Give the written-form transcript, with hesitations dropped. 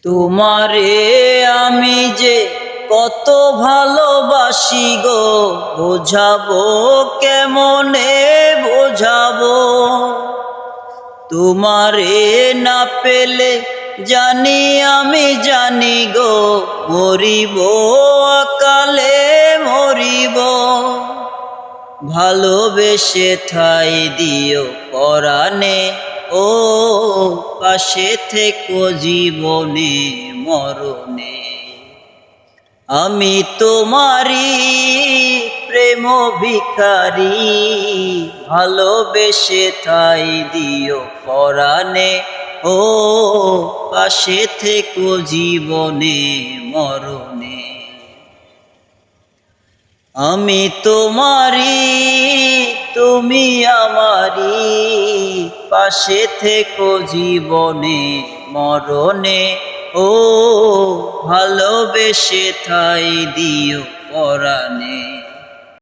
তোমারে আমি যে কত ভালোবাসি গো, বোঝাবো কেমনে বোঝাবো। তোমারে না পেলে জানি আমি জানি গো, মরিব অকালে মরিব। ভালোবেসে ঠাই দিও পরাণে, ও পাশে থেকো জীবনে মরণে। আমি তোমারি প্রেম ভিখারি, ভালোবেসে ঠাই দিও পরাণে, ও পাশে থেকো জীবনে মরণে। আমি তোমারি তুমি আমারি, পাশে থেকো জীবনে মরণে, ও ভালোবেসে ঠাই দিও পরাণে।